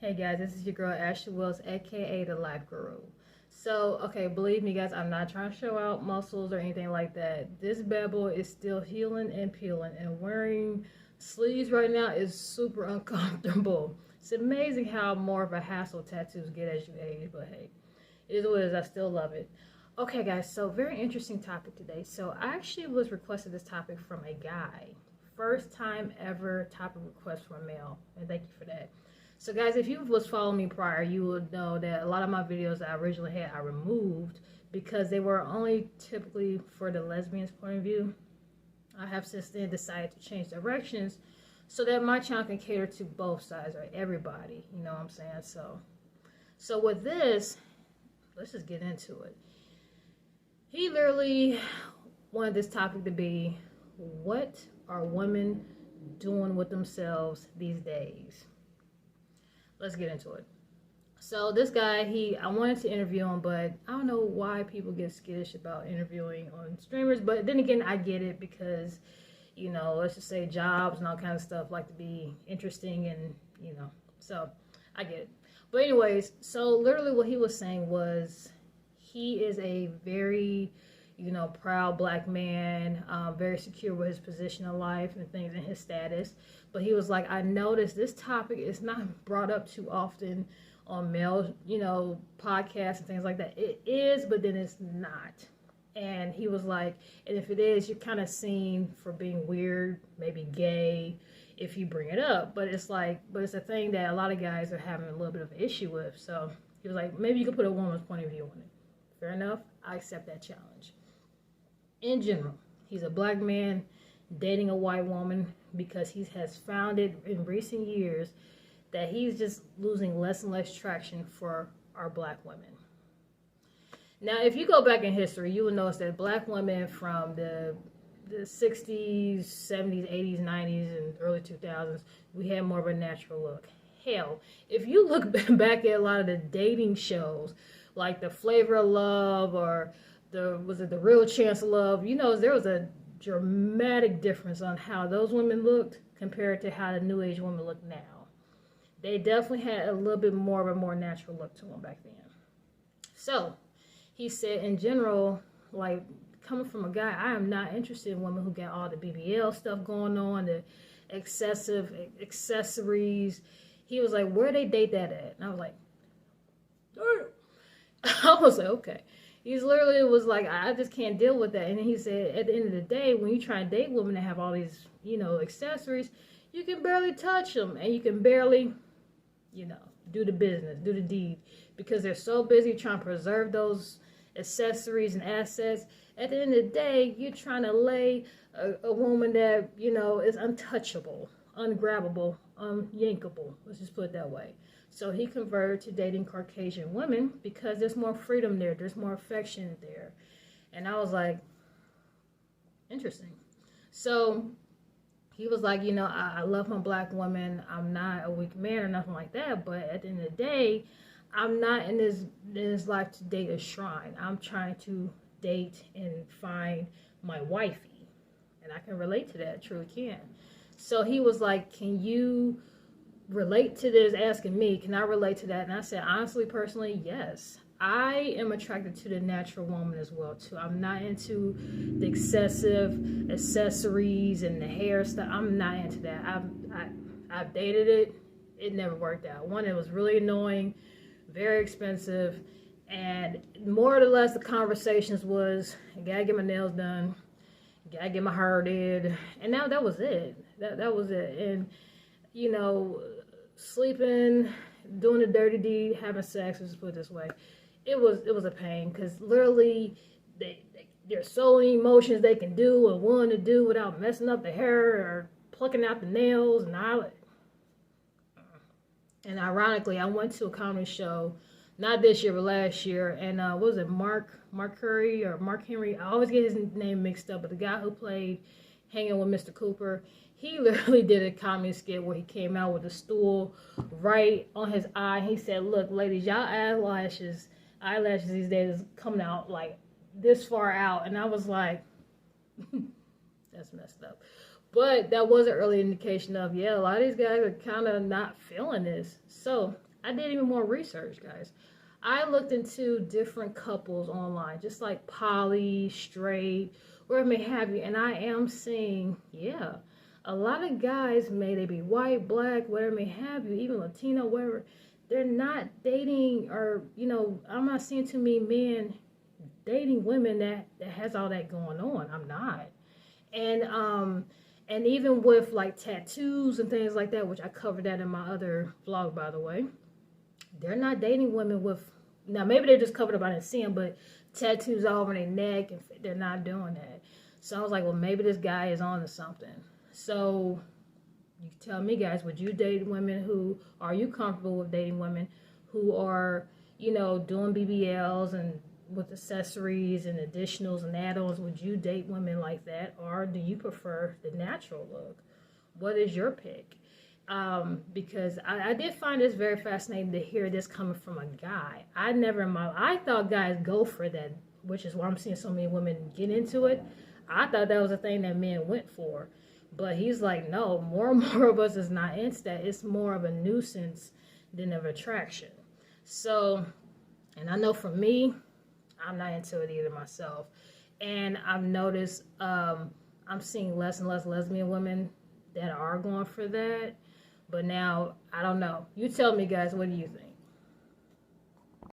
Hey guys, this is your girl Ashley Wells, aka the Life Guru. So, okay, believe me, guys, I'm not trying to show out muscles or anything like that. This bad boy is still healing and peeling, and wearing sleeves right now is super uncomfortable. It's amazing how more of a hassle tattoos get as you age, but hey, it is what it is. I still love it. Okay, guys, so very interesting topic today. So, I actually was requested this topic from a guy. First time ever topic request from a male, and thank you for that. So guys, if you was following me prior, you would know that a lot of my videos that I originally had, I removed because they were only typically for the lesbian's point of view. I have since then decided to change directions so that my channel can cater to both sides or everybody, you know what I'm saying? So with this, let's just get into it. He literally wanted this topic to be, what are women doing with themselves these days? Let's get into it. So this guy, I wanted to interview him, but I don't know why people get skittish about interviewing on streamers. But then again, I get it because, you know, let's just say jobs and all kinds of stuff like to be interesting and, you know, so I get it. But anyways, so literally what he was saying was he is a very, you know, proud black man, very secure with his position in life and things and his status. But he was like, I noticed this topic is not brought up too often on male, you know, podcasts and things like that. It is, but then it's not. And he was like, and if it is, you're kind of seen for being weird, maybe gay, if you bring it up. But it's like, but it's a thing that a lot of guys are having a little bit of an issue with. So he was like, maybe you could put a woman's point of view on it. Fair enough. I accept that challenge. In general, he's a black man dating a white woman because he has found it in recent years that he's just losing less and less traction for our black women. Now, if you go back in history, you will notice that black women from the 60s, 70s, 80s, 90s, and early 2000s, we had more of a natural look. Hell, if you look back at a lot of the dating shows, like The Flavor of Love or The Real Chance of Love, you know, there was a dramatic difference on how those women looked compared to how the new age women look now. They definitely had a little bit more of a more natural look to them back then. So he said, in general, like coming from a guy, I am not interested in women who got all the BBL stuff going on, the excessive accessories. He was like, where they date that at? And I was like, I was like, okay. He's literally was like, I just can't deal with that. And he said, at the end of the day, when you try and date women that have all these, you know, accessories, you can barely touch them and you can barely, you know, do the business, do the deed, because they're so busy trying to preserve those accessories and assets. At the end of the day, you're trying to lay a woman that, you know, is untouchable, ungrabbable, unyankable. Let's just put it that way. So he converted to dating Caucasian women because there's more freedom there. There's more affection there. And I was like, interesting. So he was like, you know, I love my black woman. I'm not a weak man or nothing like that. But at the end of the day, I'm not in this life to date a shrine. I'm trying to date and find my wifey. And I can relate to that, truly can. So he was like, can you relate to this? Asking me, can I relate to that? And I said, honestly, personally, yes. I am attracted to the natural woman as well too. I'm not into the excessive accessories and the hairstyle. I'm not into that. I've dated it. It never worked out. One, it was really annoying, very expensive, and more or less the conversations was, I gotta get my nails done, gotta get my hair did, and now that was it. That was it. And you know, sleeping, doing the dirty deed, having sex, let's put it this way, it was a pain because literally there's so many emotions they can do or want to do without messing up the hair or plucking out the nails and all. And ironically, I went to a comedy show, not this year but last year, and what was it, Mark Curry or Mark Henry? I always get his name mixed up, but the guy who played Hanging with Mr. Cooper, he literally did a comedy skit where he came out with a stool right on his eye. He said, look, ladies, y'all eyelashes these days is coming out like this far out. And I was like, that's messed up. But that was an early indication of, yeah, a lot of these guys are kind of not feeling this. So I did even more research, guys. I looked into different couples online, just like poly, straight, or it may have you. And I am seeing, yeah, a lot of guys, may they be white, black, whatever may have you, even Latino, whatever, they're not dating, or, you know, I'm not seeing too many men dating women that has all that going on. I'm not. And even with like tattoos and things like that, which I covered that in my other vlog, by the way, they're not dating women with, now maybe they're just covered up, I didn't see them, but tattoos all over their neck, and they're not doing that. So I was like, well, maybe this guy is on to something. So you tell me, guys, would you date women who, are you comfortable with dating women who are, you know, doing BBLs and with accessories and additionals and add-ons? Would you date women like that, or do you prefer the natural look? What is your pick? Because I did find this very fascinating to hear this coming from a guy. I thought guys go for that, which is why I'm seeing so many women get into it. I thought that was a thing that men went for, but he's like, no, more and more of us is not into that. It's more of a nuisance than of attraction. So, and I know for me, I'm not into it either myself. And I've noticed I'm seeing less and less lesbian women that are going for that. But now, I don't know. You tell me, guys, what do you think?